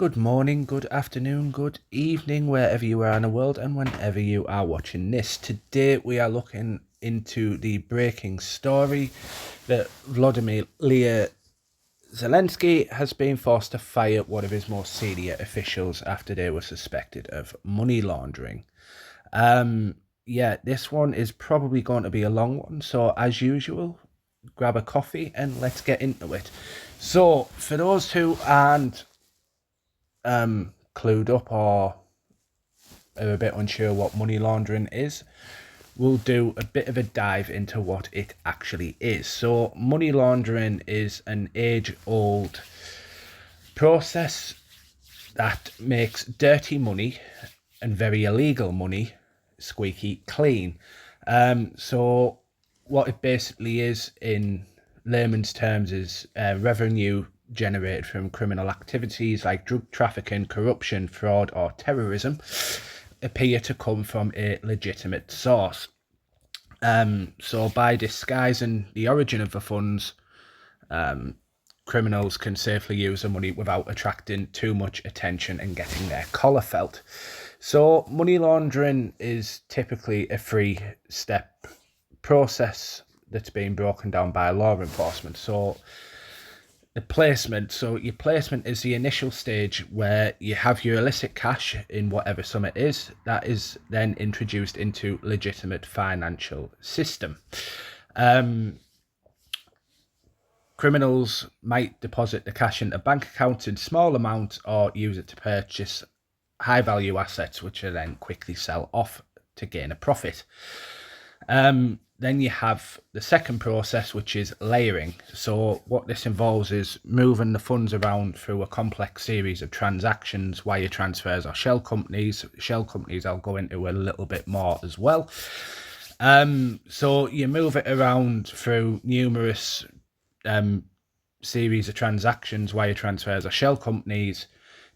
Good morning, good afternoon, good evening, wherever you are in the world and whenever you are watching this. Today we are looking into the breaking story that Vladimir Zelensky has been forced to fire one of his most senior officials after they were suspected of money laundering. This one is probably going to be a long one, so as usual, grab a coffee and let's get into it. So, for those who aren't clued up or are a bit unsure what money laundering is, we'll do a bit of a dive into what it actually is. So, money laundering is an age-old process that makes dirty money and very illegal money squeaky clean. So, what it basically is, in layman's terms, is revenue generated from criminal activities like drug trafficking, corruption, fraud, or terrorism appear to come from a legitimate source. So by disguising the origin of the funds, criminals can safely use the money without attracting too much attention and getting their collar felt. So money laundering is typically a three-step process that's been broken down by law enforcement. So your placement is the initial stage where you have your illicit cash in whatever sum it is that is then introduced into legitimate financial system. Criminals might deposit the cash into bank accounts in small amounts or use it to purchase high value assets, which are then quickly sell off to gain a profit. Then you have the second process, which is layering. So what this involves is moving the funds around through a complex series of transactions, wire transfers or shell companies. Shell companies I'll go into a little bit more as well. So you move it around through numerous series of transactions, wire transfers or shell companies,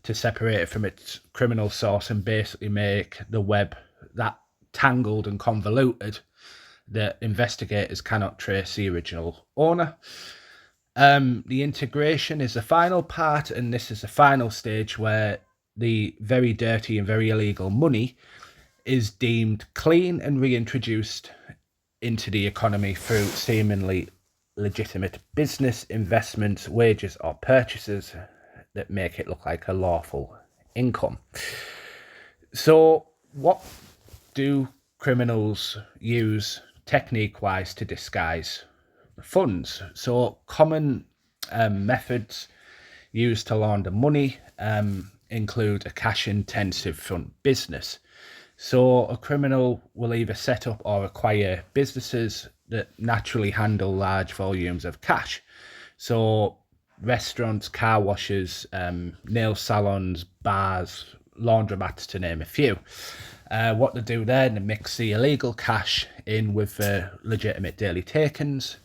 to separate it from its criminal source and basically make the web that tangled and convoluted that investigators cannot trace the original owner. The integration is the final part, and this is the final stage where the very dirty and very illegal money is deemed clean and reintroduced into the economy through seemingly legitimate business, investments, wages or purchases that make it look like a lawful income. So what do criminals use technique-wise to disguise funds? So common methods used to launder money include a cash-intensive front business. So a criminal will either set up or acquire businesses that naturally handle large volumes of cash. So restaurants, car washes, nail salons, bars, laundromats, to name a few. What they do then, they mix the illegal cash in with the legitimate daily takings,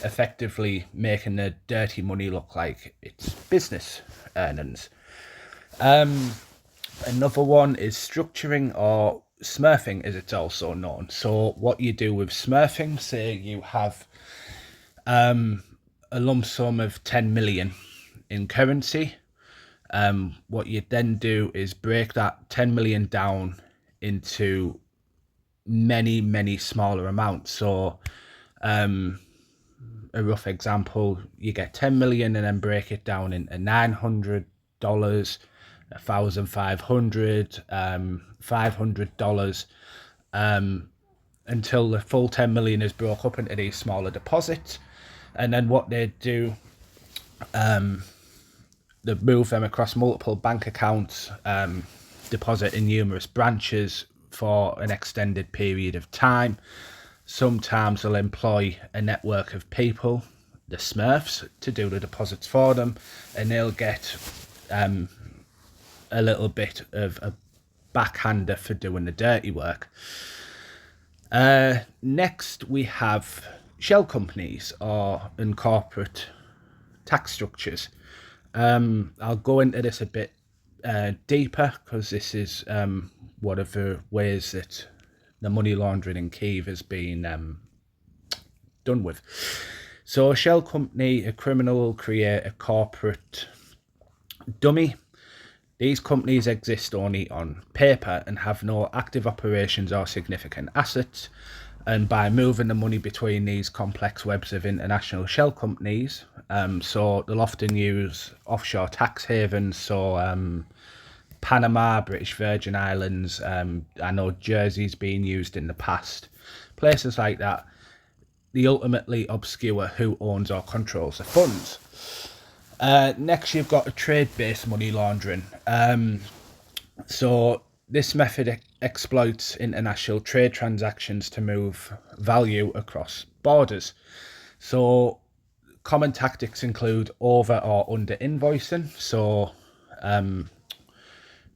effectively making the dirty money look like it's business earnings. Another one is structuring, or smurfing as it's also known. So what you do with smurfing, say you have a lump sum of 10 million in currency. What you then do is break that 10 million down into many smaller amounts. So a rough example, you get 10 million and then break it down into $900, $1,500, $500, until the full 10 million is broke up into these smaller deposits. And then what they do, they move them across multiple bank accounts, deposit in numerous branches for an extended period of time. Sometimes they'll employ a network of people, the Smurfs, to do the deposits for them, and they'll get a little bit of a backhander for doing the dirty work. Next, we have shell companies and corporate tax structures. I'll go into this a bit deeper because this is one of the ways that the money laundering in Kyiv has been done with. So a shell company, a criminal will create a corporate dummy These companies exist only on paper and have no active operations or significant assets. And by moving the money between these complex webs of international shell companies, so they'll often use offshore tax havens, so Panama, British Virgin Islands, I know Jersey's been used in the past, places like that, they ultimately obscure who owns or controls the funds. Next, you've got a trade-based money laundering. So this method exploits international trade transactions to move value across borders. So common tactics include over or under invoicing. So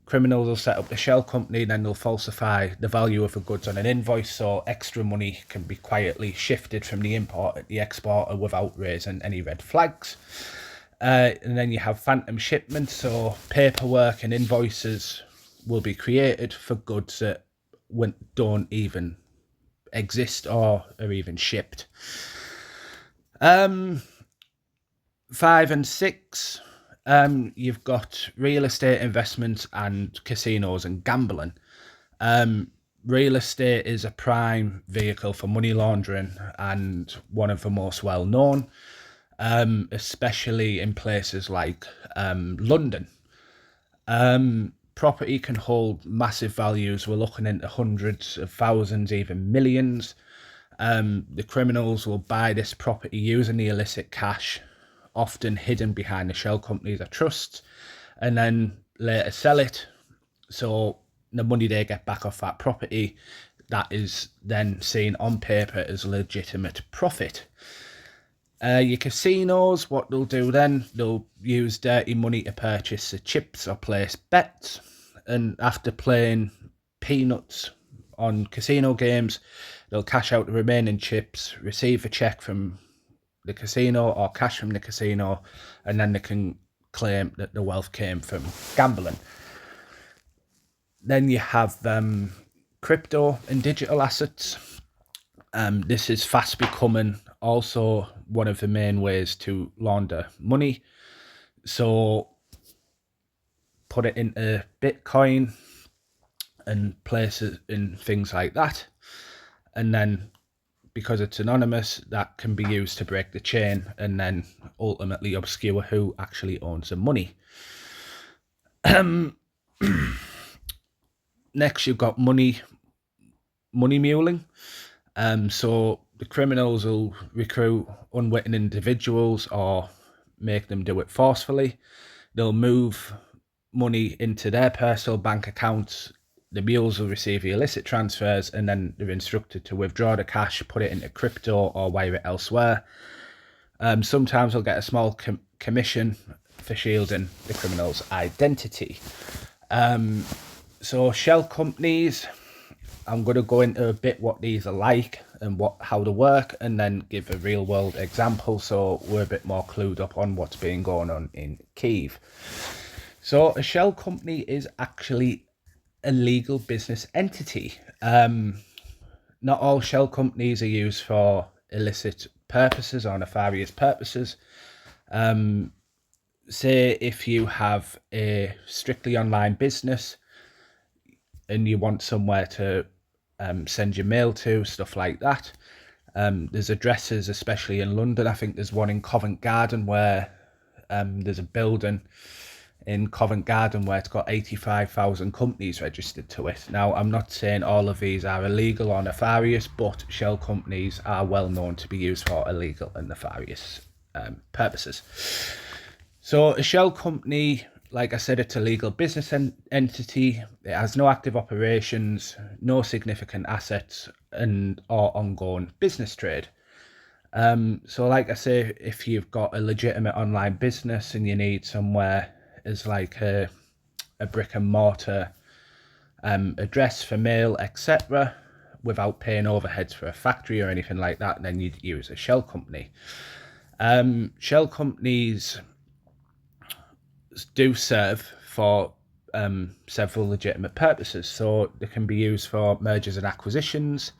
criminals will set up the shell company, then they'll falsify the value of the goods on an invoice, so extra money can be quietly shifted from the importer to the exporter without raising any red flags. And then you have phantom shipments, so paperwork and invoices will be created for goods that don't even exist or are even shipped. 5 and 6, you've got real estate investments and casinos and gambling. Real estate is a prime vehicle for money laundering and one of the most well known, especially in places like London. Property can hold massive values. We're looking into hundreds of thousands, even millions. The criminals will buy this property using the illicit cash, often hidden behind the shell companies or trusts, and then later sell it. So the money they get back off that property, that is then seen on paper as legitimate profit. Your casinos, what they'll do then, they'll use dirty money to purchase the chips or place bets. And after playing peanuts on casino games, they'll cash out the remaining chips, receive a check from the casino or cash from the casino, and then they can claim that the wealth came from gambling. Then you have crypto and digital assets. This is fast becoming also one of the main ways to launder money. So put it into Bitcoin and place it in things like that. And then because it's anonymous, that can be used to break the chain and then ultimately obscure who actually owns the money. Next, you've got money muling. So the criminals will recruit unwitting individuals or make them do it forcefully. They'll move money into their personal bank accounts. The mules will receive the illicit transfers, and then they're instructed to withdraw the cash, put it into crypto or wire it elsewhere. Sometimes they'll get a small commission for shielding the criminal's identity. So shell companies, I'm going to go into a bit what these are like and how they work, and then give a real world example so we're a bit more clued up on what's been going on in Kyiv. So a shell company is actually a legal business entity. Not all shell companies are used for illicit purposes or nefarious purposes. Say if you have a strictly online business and you want somewhere to send your mail to, stuff like that. There's addresses, especially in London. I think there's one in Covent Garden where there's a building in Covent Garden where it's got 85,000 companies registered to it. Now, I'm not saying all of these are illegal or nefarious, but shell companies are well known to be used for illegal and nefarious purposes. So a shell company, like I said, it's a legal business entity. It has no active operations, no significant assets, or ongoing business trade. So like I say, if you've got a legitimate online business and you need somewhere as like a brick and mortar address for mail, etc., without paying overheads for a factory or anything like that, then you'd use a shell company. Shell companies do serve for several legitimate purposes. So they can be used for mergers and acquisitions.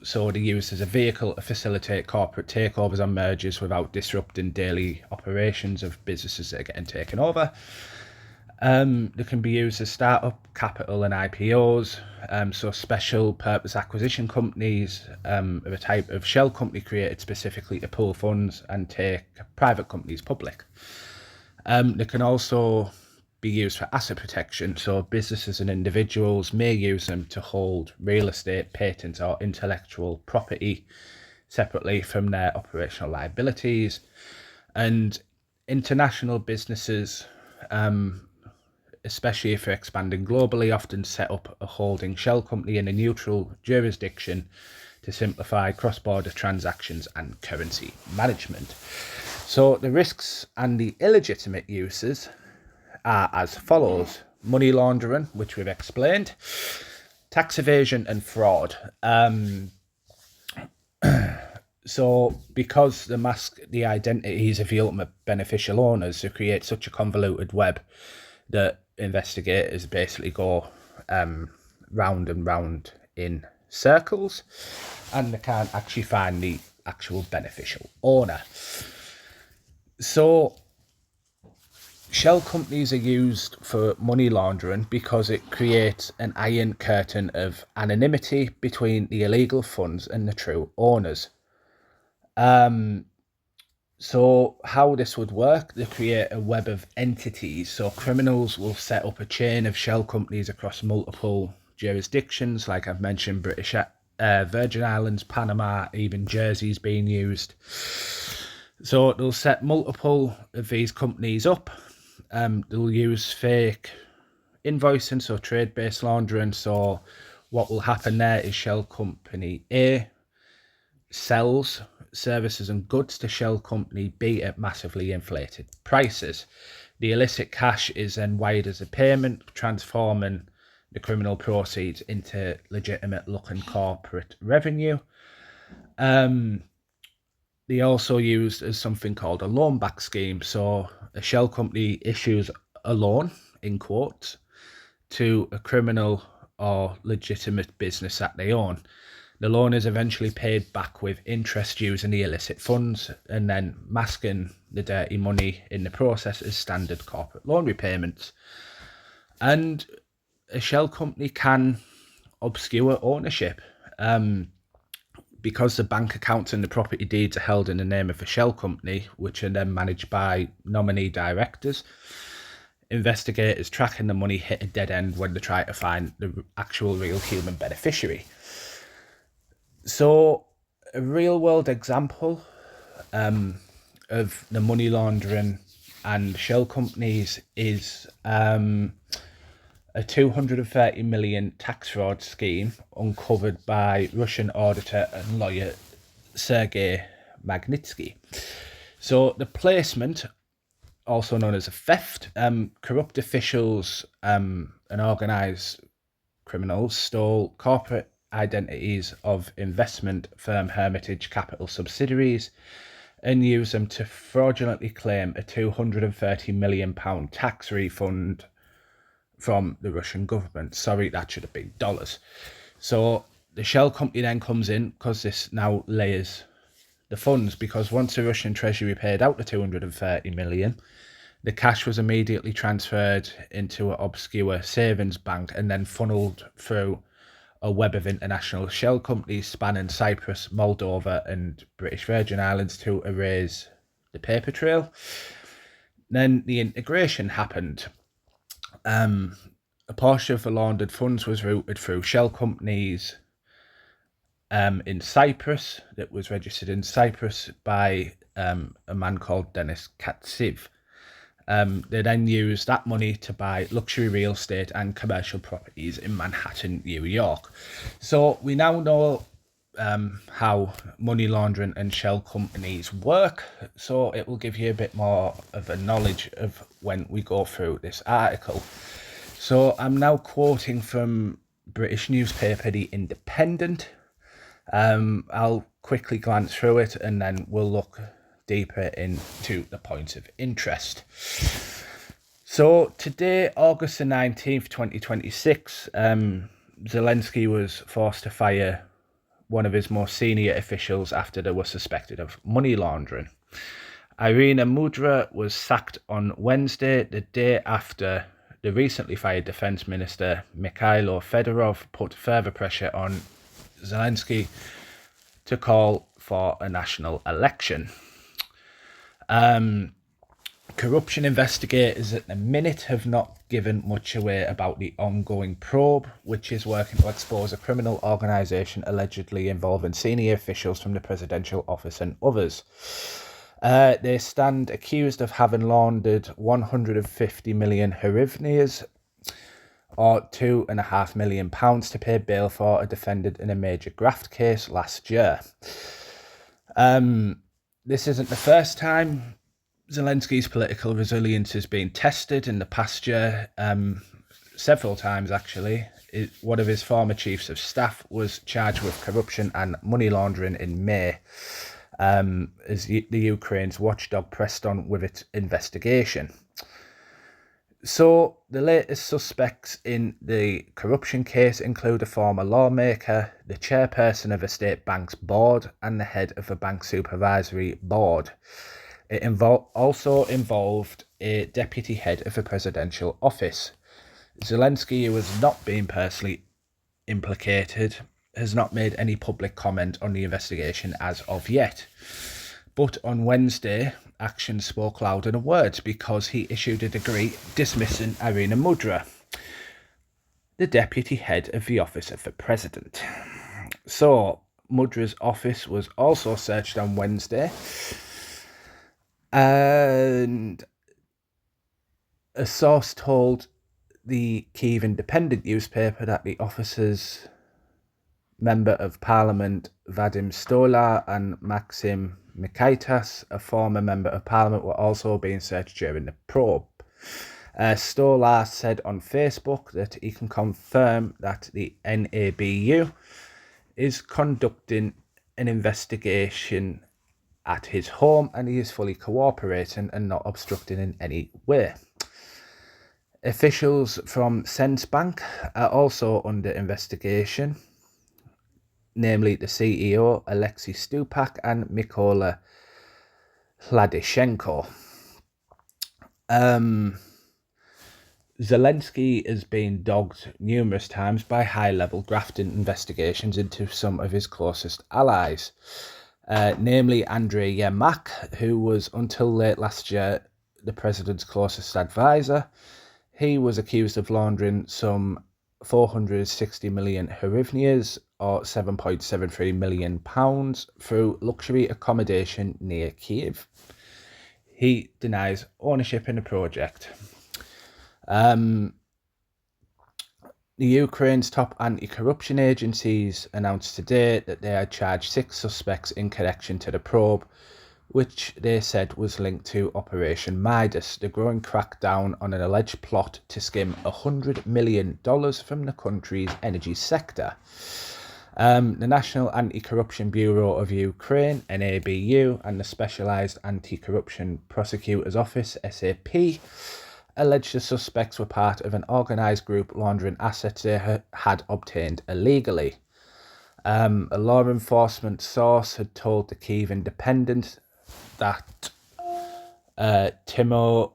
So they're used as a vehicle to facilitate corporate takeovers and mergers without disrupting daily operations of businesses that are getting taken over. They can be used as startup capital and IPOs, so special purpose acquisition companies are a type of shell company created specifically to pool funds and take private companies public. They can also be used for asset protection, so businesses and individuals may use them to hold real estate, patents or intellectual property separately from their operational liabilities. And international businesses, especially if they're expanding globally, often set up a holding shell company in a neutral jurisdiction to simplify cross-border transactions and currency management. So the risks and the illegitimate uses are as follows: money laundering, which we've explained, tax evasion and fraud. So because they mask the identities of the ultimate beneficial owners, they create such a convoluted web that investigators basically go round and round in circles, and they can't actually find the actual beneficial owner. So shell companies are used for money laundering because it creates an iron curtain of anonymity between the illegal funds and the true owners. So how this would work, they create a web of entities. So criminals will set up a chain of shell companies across multiple jurisdictions, like I've mentioned, British Virgin Islands, Panama, even Jersey's being used. So they'll set multiple of these companies up. They'll use fake invoicing, so trade-based laundering. So what will happen there is shell company A sells services and goods to shell company B at massively inflated prices. The illicit cash is then wired as a payment, transforming the criminal proceeds into legitimate looking corporate revenue. They also used as something called a loan back scheme. So a shell company issues a loan, in quotes, to a criminal or legitimate business that they own. The loan is eventually paid back with interest using the illicit funds, and then masking the dirty money in the process as standard corporate loan repayments. And a shell company can obscure ownership. Because the bank accounts and the property deeds are held in the name of a shell company, which are then managed by nominee directors, investigators tracking the money hit a dead end when they try to find the actual real human beneficiary. So a real world example of the money laundering and shell companies is a 230 million tax fraud scheme uncovered by Russian auditor and lawyer Sergei Magnitsky. So the placement, also known as a theft, corrupt officials and organised criminals stole corporate identities of investment firm Hermitage Capital subsidiaries and used them to fraudulently claim a £230 million tax refund from the Russian government. Sorry, that should have been dollars. So the shell company then comes in, because this now layers the funds, because once the Russian treasury paid out the 230 million, the cash was immediately transferred into an obscure savings bank and then funneled through a web of international shell companies spanning Cyprus, Moldova and British Virgin Islands to erase the paper trail. Then the integration happened. A portion of the laundered funds was routed through shell companies in Cyprus that was registered in Cyprus by a man called Denis Katsiv. They then used that money to buy luxury real estate and commercial properties in Manhattan, New York. So we now know how money laundering and shell companies work. So it will give you a bit more of a knowledge of when we go through this article. So I'm now quoting from British newspaper The Independent. I'll quickly glance through it and then we'll look deeper into the points of interest. So today, August the 19th, 2026, Zelensky was forced to fire one of his most senior officials after they were suspected of money laundering. Irina Mudra was sacked on Wednesday, the day after the recently fired Defense Minister Mikhailo Fedorov put further pressure on Zelensky to call for a national election. Corruption investigators at the minute have not given much away about the ongoing probe, which is working to expose a criminal organisation allegedly involving senior officials from the presidential office and others. They stand accused of having laundered 150 million hryvnias, or £2.5 million, to pay bail for a defendant in a major graft case last year. This isn't the first time Zelensky's political resilience has been tested. In the past year, several times actually. One of his former chiefs of staff was charged with corruption and money laundering in May, as the Ukraine's watchdog pressed on with its investigation. So the latest suspects in the corruption case include a former lawmaker, the chairperson of a state bank's board, and the head of a bank supervisory board. It also involved a deputy head of a presidential office. Zelensky, who has not been personally implicated, has not made any public comment on the investigation as of yet. But on Wednesday, actions spoke louder than words, because he issued a decree dismissing Irina Mudra, the deputy head of the office of the president. So Mudra's office was also searched on Wednesday, and a source told the Kyiv Independent newspaper that the officers, Member of Parliament Vadim Stolar and Maxim Mikaitas, a former Member of Parliament, were also being searched during the probe. Stolar said on Facebook that he can confirm that the NABU is conducting an investigation at his home, and he is fully cooperating and not obstructing in any way. Officials from Bank are also under investigation, namely the CEO Alexei Stupak and Mykola Hladyshenko. Zelensky has been dogged numerous times by high-level grafting investigations into some of his closest allies, namely Andriy Yermak, who was until late last year the president's closest advisor. He was accused of laundering some 460 million hryvnias, or £7.73 million, through luxury accommodation near Kyiv. He denies ownership in the project. The Ukraine's top anti-corruption agencies announced today that they had charged 6 suspects in connection to the probe, which they said was linked to Operation Midas, the growing crackdown on an alleged plot to skim $100 million from the country's energy sector. The National Anti-Corruption Bureau of Ukraine, NABU, and the Specialised Anti-Corruption Prosecutor's Office, SAP, alleged the suspects were part of an organised group laundering assets they had obtained illegally. A law enforcement source had told the Kyiv Independent that Timo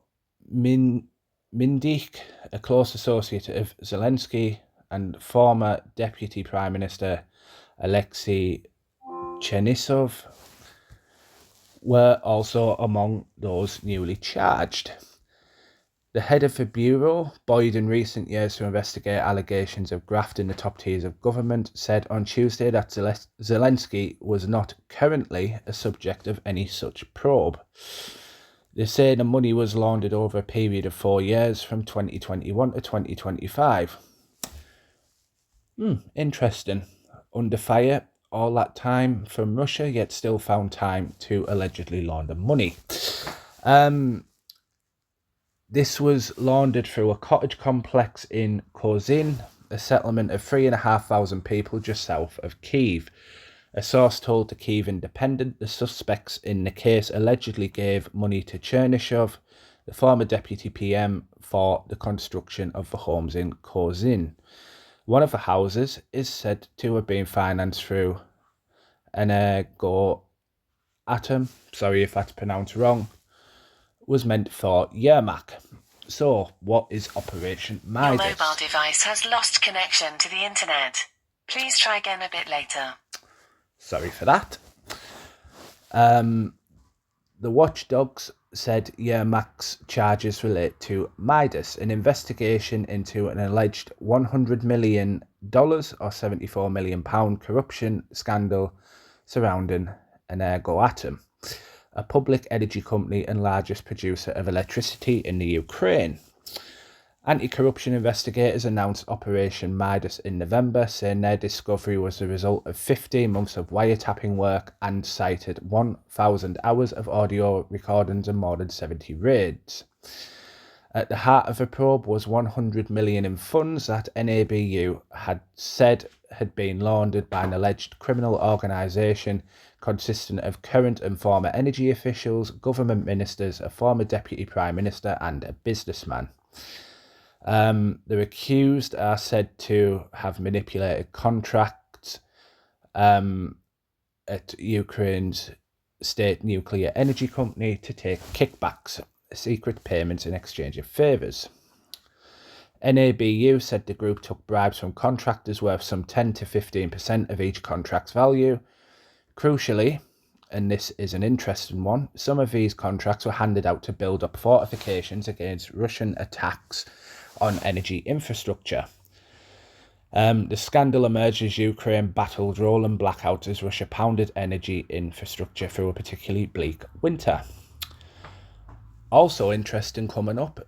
Mindik, a close associate of Zelensky, and former Deputy Prime Minister Alexei Chernisov were also among those newly charged. The head of the bureau, buoyed in recent years to investigate allegations of graft in the top tiers of government, said on Tuesday that Zelensky was not currently a subject of any such probe. They say the money was laundered over a period of 4 years, from 2021 to 2025. Interesting. Under fire all that time from Russia, yet still found time to allegedly launder money. This was laundered through a cottage complex in Kozin, a settlement of 3,500 people just south of Kyiv. A source told the Kyiv Independent the suspects in the case allegedly gave money to Chernyshov, the former deputy PM, for the construction of the homes in Kozin. One of the houses is said to have been financed through Energo Atom, sorry if that's pronounced wrong, was meant for Yermak. So, what is Operation Midas? Your mobile device has lost connection to the internet. Please try again a bit later. Sorry for that. The watchdogs said Yermak's charges relate to Midas, an investigation into an alleged $100 million or £74 million corruption scandal surrounding Energoatom, a public energy company and largest producer of electricity in the Ukraine. Anti-corruption investigators announced Operation Midas in November, saying their discovery was the result of 15 months of wiretapping work and cited 1,000 hours of audio recordings and more than 70 raids. At the heart of the probe was $100 million in funds that NABU had said had been laundered by an alleged criminal organisation consisting of current and former energy officials, government ministers, a former deputy prime minister and a businessman. The accused are said to have manipulated contracts at Ukraine's state nuclear energy company to take kickbacks, secret payments in exchange of favours. NABU said the group took bribes from contractors worth some 10 to 15% of each contract's value. Crucially, and this is an interesting one, some of these contracts were handed out to build up fortifications against Russian attacks on energy infrastructure. The scandal emerged as Ukraine battled rolling blackouts as Russia pounded energy infrastructure through a particularly bleak winter. Also interesting coming up,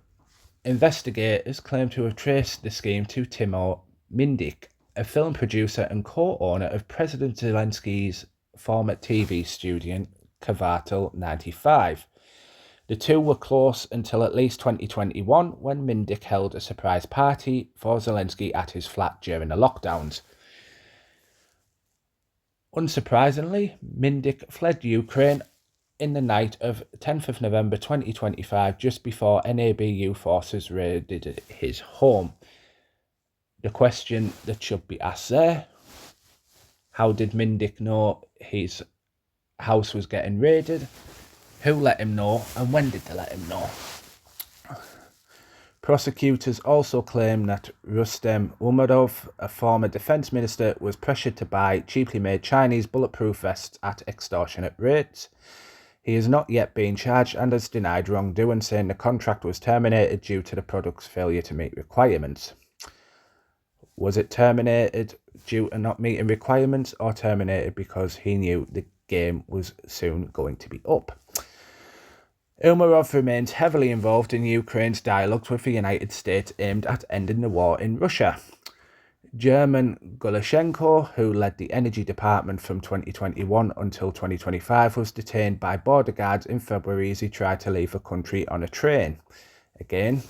investigators claim to have traced the scheme to Timur Mindik, a film producer and co-owner of President Zelensky's former TV studio, Kvartal 95. The two were close until at least 2021, when Mindik held a surprise party for Zelensky at his flat during the lockdowns. Unsurprisingly, Mindik fled Ukraine in the night of 10th of November 2025, just before NABU forces raided his home. The question that should be asked there, how did Mindik know his house was getting raided? Who let him know, and when did they let him know? Prosecutors also claim that Rustem Umerov, a former defence minister, was pressured to buy cheaply made Chinese bulletproof vests at extortionate rates. He has not yet been charged and has denied wrongdoing, saying the contract was terminated due to the product's failure to meet requirements. Was it terminated due to not meeting requirements, or terminated because he knew the game was soon going to be up? Umerov remains heavily involved in Ukraine's dialogues with the United States aimed at ending the war in Russia. German Gulashenko, who led the Energy Department from 2021 until 2025, was detained by border guards in February as he tried to leave the country on a train. Again,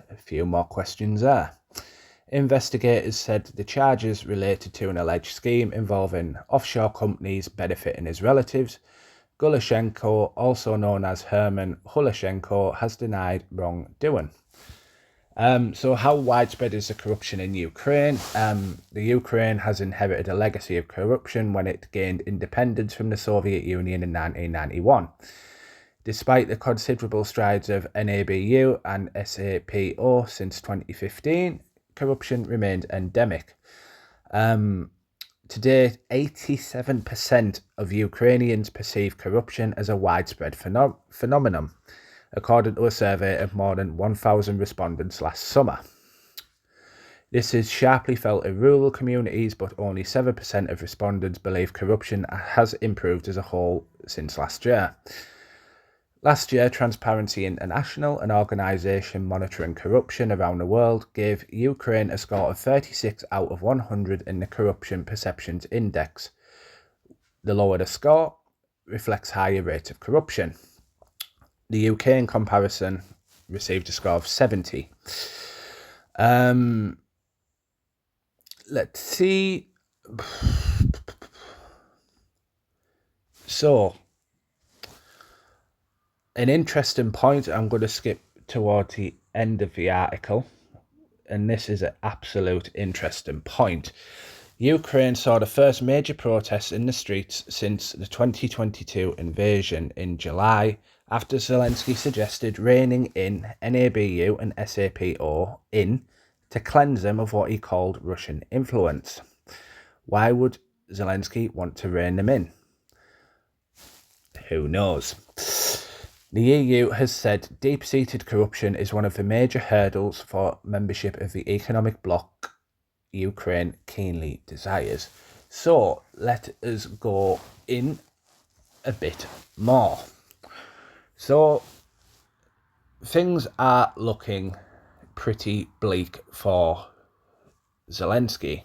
a few more questions there. Investigators said the charges related to an alleged scheme involving offshore companies benefiting his relatives. Gulashenko, also known as Herman Hulashenko, has denied wrongdoing. So how widespread is the corruption in Ukraine? The Ukraine has inherited a legacy of corruption when it gained independence from the Soviet Union in 1991. Despite the considerable strides of NABU and SAPO since 2015, corruption remained endemic. Today, 87% of Ukrainians perceive corruption as a widespread phenomenon, according to a survey of more than 1,000 respondents last summer. This is sharply felt in rural communities, but only 7% of respondents believe corruption has improved as a whole since last year. Last year, Transparency International, an organisation monitoring corruption around the world, gave Ukraine a score of 36 out of 100 in the Corruption Perceptions Index. The lower the score reflects higher rates of corruption. The UK, in comparison, received a score of 70. Let's see. So, an interesting point, I'm going to skip towards the end of the article, and this is an absolute interesting point. Ukraine saw the first major protests in the streets since the 2022 invasion in July, after Zelensky suggested reining in NABU and SAPO in to cleanse them of what he called Russian influence. Why would Zelensky want to rein them in? Who knows? The EU has said deep-seated corruption is one of the major hurdles for membership of the economic bloc Ukraine keenly desires. So let us go in a bit more. So things are looking pretty bleak for Zelensky.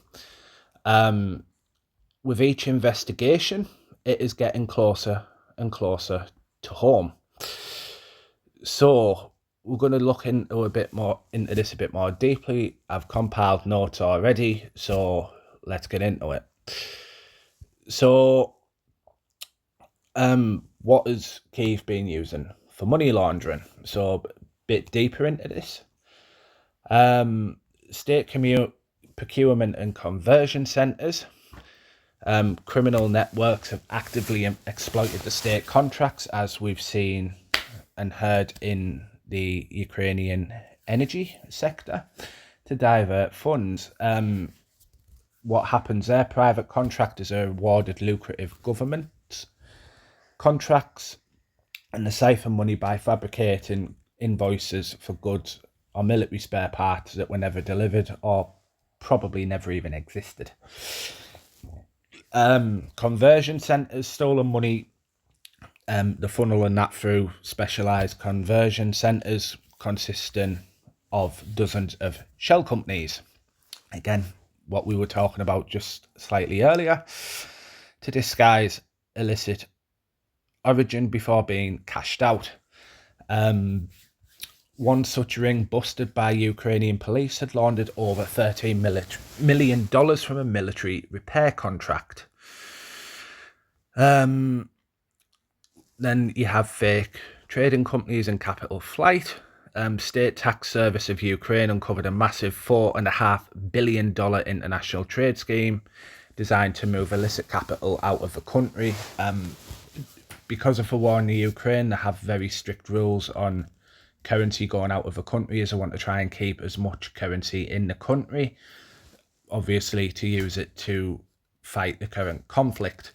With each investigation, it is getting closer and closer to home. So we're going to look into this a bit more deeply. I've compiled notes already, so let's get into it. So, what has Kyiv been using for money laundering? So, a bit deeper into this. State procurement and conversion centres. Criminal networks have actively exploited the state contracts, as we've seen and heard in the Ukrainian energy sector, to divert funds. What happens there? Private contractors are awarded lucrative government contracts, and they siphon money by fabricating invoices for goods or military spare parts that were never delivered or probably never even existed. Conversion centres, stolen money, the funneling that through specialised conversion centres consisting of dozens of shell companies. Again, what we were talking about just slightly earlier, to disguise illicit origin before being cashed out. One such ring busted by Ukrainian police had laundered over $13 million from a military repair contract. Then you have fake trading companies and capital flight. State Tax Service of Ukraine uncovered a massive $4.5 billion international trade scheme designed to move illicit capital out of the country. Because of the war in the Ukraine, they have very strict rules on currency going out of the country, as they want to try and keep as much currency in the country, obviously to use it to fight the current conflict.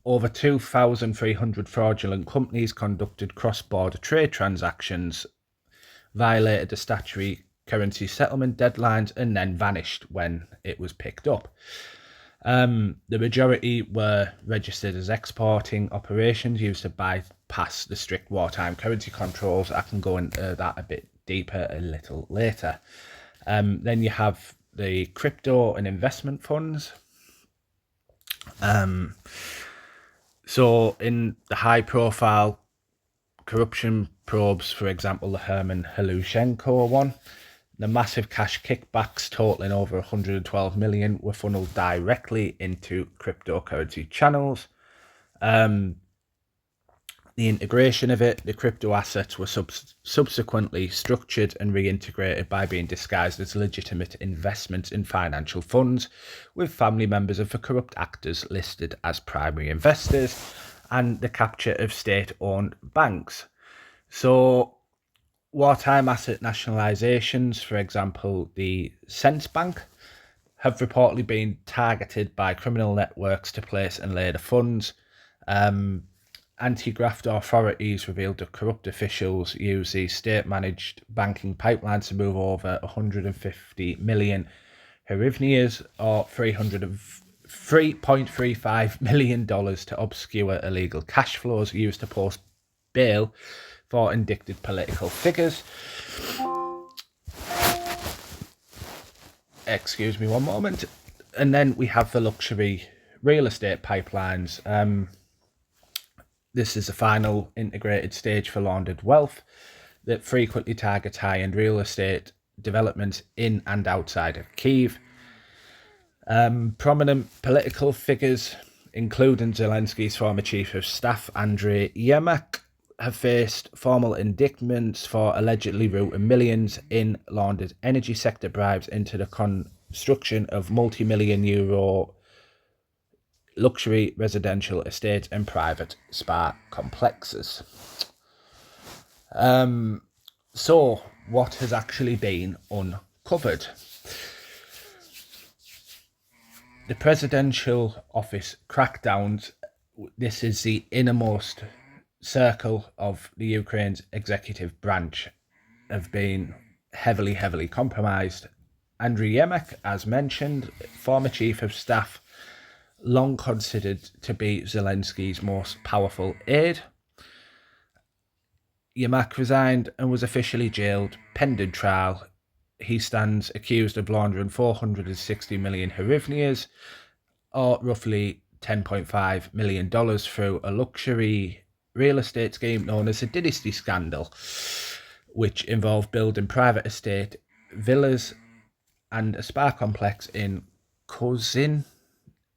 Over 2,300 fraudulent companies conducted cross-border trade transactions, violated the statutory currency settlement deadlines, and then vanished when it was picked up. The majority were registered as exporting operations used to bypass the strict wartime currency controls. I can go into that a bit deeper a little later. Then you have the crypto and investment funds. So in the high-profile corruption probes, for example, the Herman Halushenko one, the massive cash kickbacks totaling over 112 million were funneled directly into cryptocurrency channels. The integration of it, the crypto assets were subsequently structured and reintegrated by being disguised as legitimate investments in financial funds, with family members of the corrupt actors listed as primary investors, and the capture of state-owned banks. So, wartime asset nationalisations, for example, the Sense Bank, have reportedly been targeted by criminal networks to place and lay the funds. Anti-graft authorities revealed that corrupt officials use the state-managed banking pipelines to move over 150 million hryvnias, or $3.35 million, to obscure illegal cash flows used to post bail for indicted political figures. Excuse me one moment. And then we have the luxury real estate pipelines. This is the final integrated stage for laundered wealth that frequently targets high-end real estate developments in and outside of Kyiv. Prominent political figures, including Zelensky's former chief of staff, Andriy Yermak, have faced formal indictments for allegedly routing millions in laundered energy sector bribes into the construction of multi-million euro luxury residential estates and private spa complexes. So, what has actually been uncovered? The presidential office crackdowns. This is the innermost circle of the Ukraine's executive branch, have been heavily compromised. Andriy Yermak, as mentioned, former chief of staff, long considered to be Zelensky's most powerful aide. Yermak resigned and was officially jailed pending trial. He stands accused of laundering 460 million hryvnias, or roughly $10.5 million, through a luxury real estate scheme known as the Dynasty Scandal, which involved building private estate villas and a spa complex in Kozin,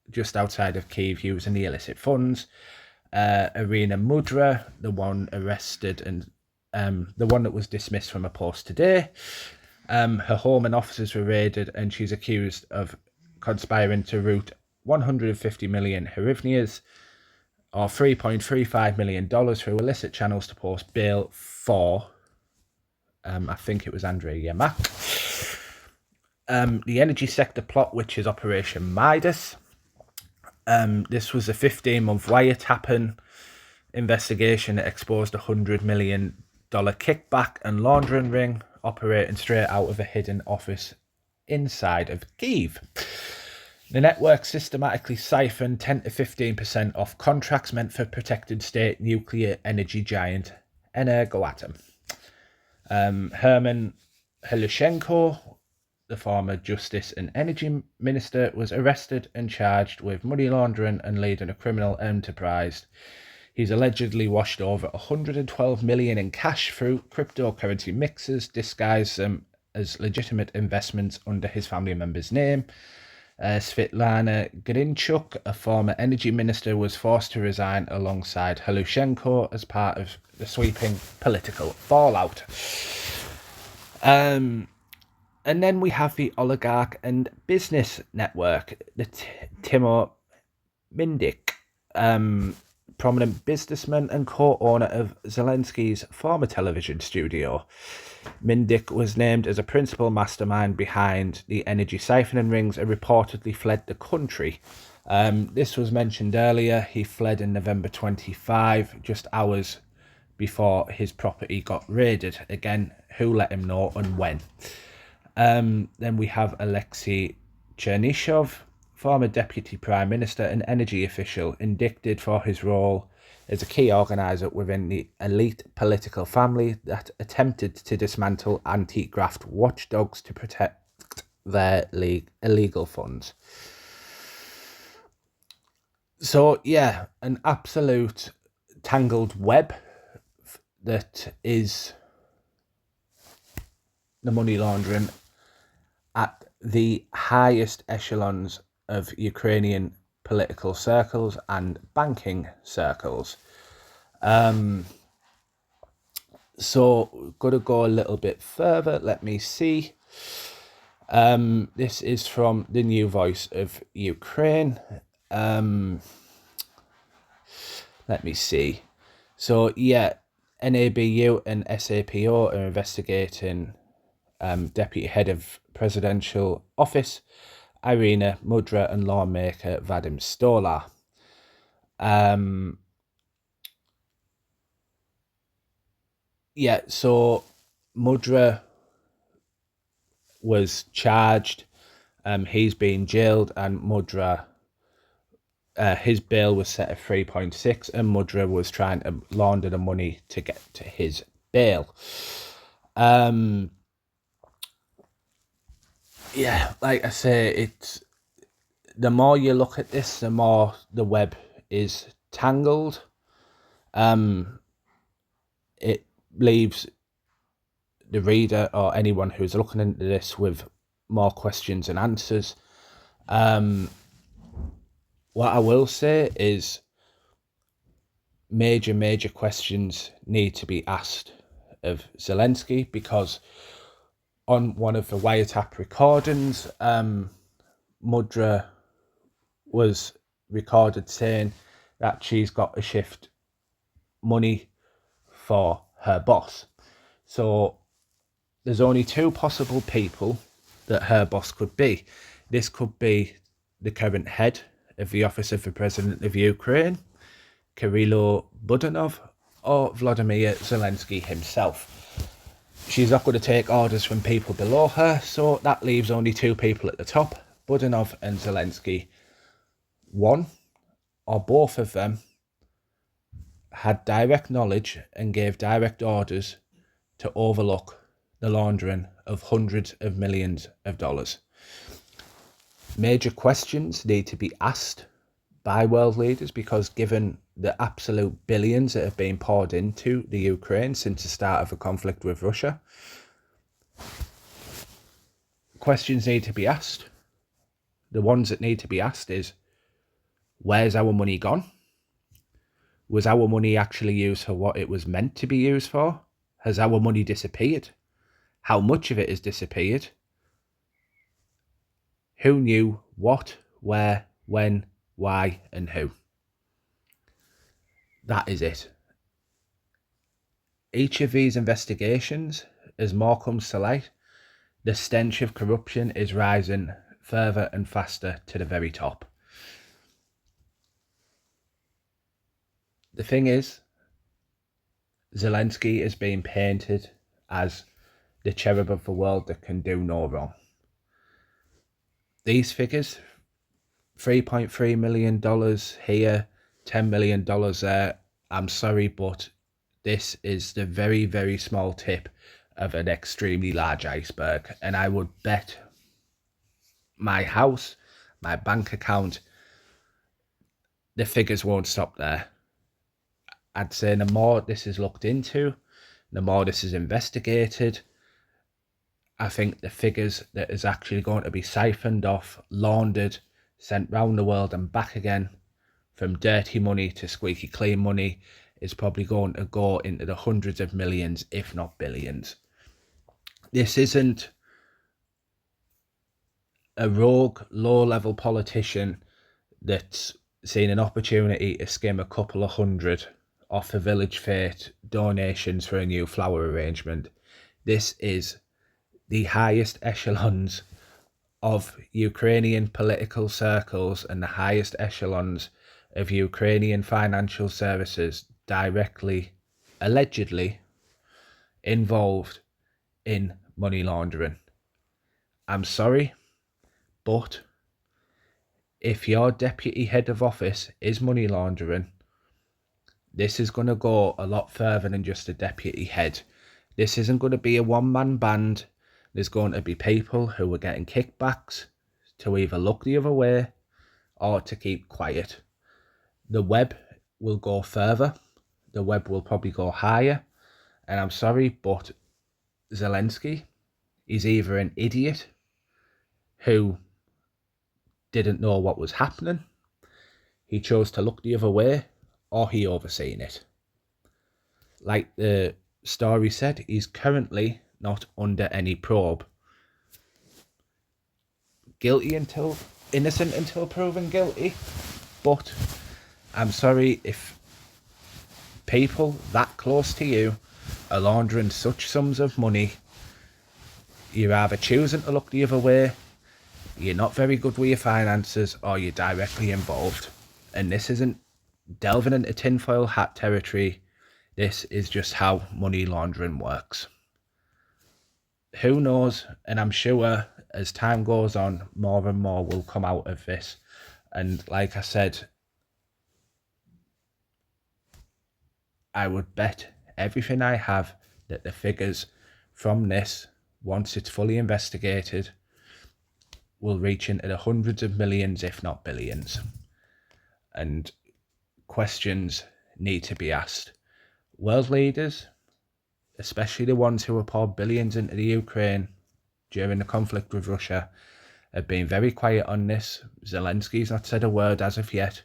just outside of Kyiv, using the illicit funds. Irina Mudra, the one arrested and the one that was dismissed from a post today. Her home and offices were raided, and she's accused of conspiring to route 150 million hryvnias, or $3.35 million, through illicit channels to post bail for, I think it was Andriy Yermak. The energy sector plot, which is Operation Midas. This was a 15-month wiretapping investigation that exposed a $100 million kickback and laundering ring operating straight out of a hidden office inside of Kyiv. The network systematically siphoned 10 to 15% off contracts meant for protected state nuclear energy giant Energoatom. Herman Helushenko, the former Justice and Energy Minister, was arrested and charged with money laundering and leading a criminal enterprise. He's allegedly washed over 112 million in cash through cryptocurrency mixes, disguised them as legitimate investments under his family member's name. Svetlana Grinchuk, a former energy minister, was forced to resign alongside Helushenko as part of the sweeping political fallout. And then we have the oligarch and business network, the Timur Mindik, prominent businessman and co-owner of Zelensky's former television studio. Mindik was named as a principal mastermind behind the energy siphoning rings and reportedly fled the country. This was mentioned earlier. He fled in November 25, just hours before his property got raided. Again, who let him know and when? Then we have Alexei Chernyshov, former deputy prime minister and energy official, indicted for his role as a key organiser within the elite political family that attempted to dismantle anti-graft watchdogs to protect their illegal funds. So yeah, an absolute tangled web that is the money laundering at the highest echelons of Ukrainian political circles and banking circles. So, gotta go a little bit further. Let me see. This is from the New Voice of Ukraine. Let me see. So, yeah, NABU and SAPO are investigating deputy head of presidential office Irina Mudra and lawmaker Vadim Stolar. So Mudra was charged. He's been jailed, and Mudra, his bail was set at 3.6, and Mudra was trying to launder the money to get to his bail. Like I say, it's the more you look at this, the more the web is tangled. It leaves the reader or anyone who's looking into this with more questions and answers. What I will say is major questions need to be asked of Zelensky, because on one of the wiretap recordings, Mudra was recorded saying that she's got to shift money for her boss. So there's only two possible people that her boss could be. This could be the current head of the office of the President of Ukraine, Kirilo Budanov, or Vladimir Zelensky himself. She's not going to take orders from people below her, so that leaves only two people at the top, Budanov and Zelensky. One or both of them had direct knowledge and gave direct orders to overlook the laundering of hundreds of millions of dollars. Major questions need to be asked by world leaders, because given the absolute billions that have been poured into the Ukraine since the start of the conflict with Russia, questions need to be asked. The ones that need to be asked is, where's our money gone? Was our money actually used for what it was meant to be used for? Has our money disappeared? How much of it has disappeared? Who knew what, where, when, why, and who? That is it. Each of these investigations, as more comes to light, the stench of corruption is rising further and faster to the very top. The thing is, Zelensky is being painted as the cherub of the world that can do no wrong. These figures, $3.3 million here, $10 million there, I'm sorry, but this is the very, very small tip of an extremely large iceberg. And I would bet my house, my bank account, the figures won't stop there. I'd say the more this is looked into, the more this is investigated, I think the figures that is actually going to be siphoned off, laundered, sent round the world and back again, from dirty money to squeaky clean money, is probably going to go into the hundreds of millions, if not billions. This isn't a rogue, low-level politician that's seen an opportunity to skim a couple of hundred off the village fete donations for a new flower arrangement. This is the highest echelons of Ukrainian political circles and the highest echelons of Ukrainian financial services directly, allegedly, involved in money laundering. I'm sorry, but if your deputy head of office is money laundering, this is going to go a lot further than just a deputy head. This isn't going to be a one-man band. There's going to be people who are getting kickbacks to either look the other way or to keep quiet. The web will go further. The web will probably go higher. And I'm sorry, but Zelensky is either an idiot who didn't know what was happening, he chose to look the other way, or he overseen it. Like the story said, he's currently not under any probe. Innocent until proven guilty. But I'm sorry, if people that close to you are laundering such sums of money, you're either choosing to look the other way, you're not very good with your finances, or you're directly involved. And this isn't delving into tinfoil hat territory. This is just how money laundering works. Who knows? And I'm sure as time goes on, more and more will come out of this. And like I said, I would bet everything I have that the figures from this, once it's fully investigated, will reach into the hundreds of millions, if not billions. And questions need to be asked. World leaders, especially the ones who have poured billions into the Ukraine during the conflict with Russia, have been very quiet on this. Zelensky's not said a word as of yet.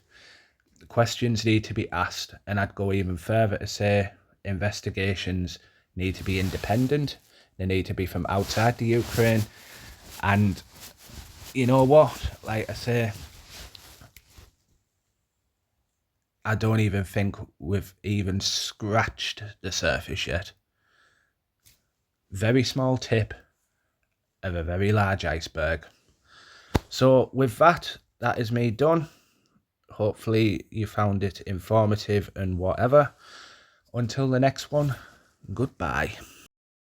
The questions need to be asked, and I'd go even further to say investigations need to be independent. They need to be from outside the Ukraine. And you know what? Like I say, I don't even think we've even scratched the surface yet. Very small tip of a very large iceberg. So with that is me done. Hopefully you found it informative and whatever. Until the next one, goodbye.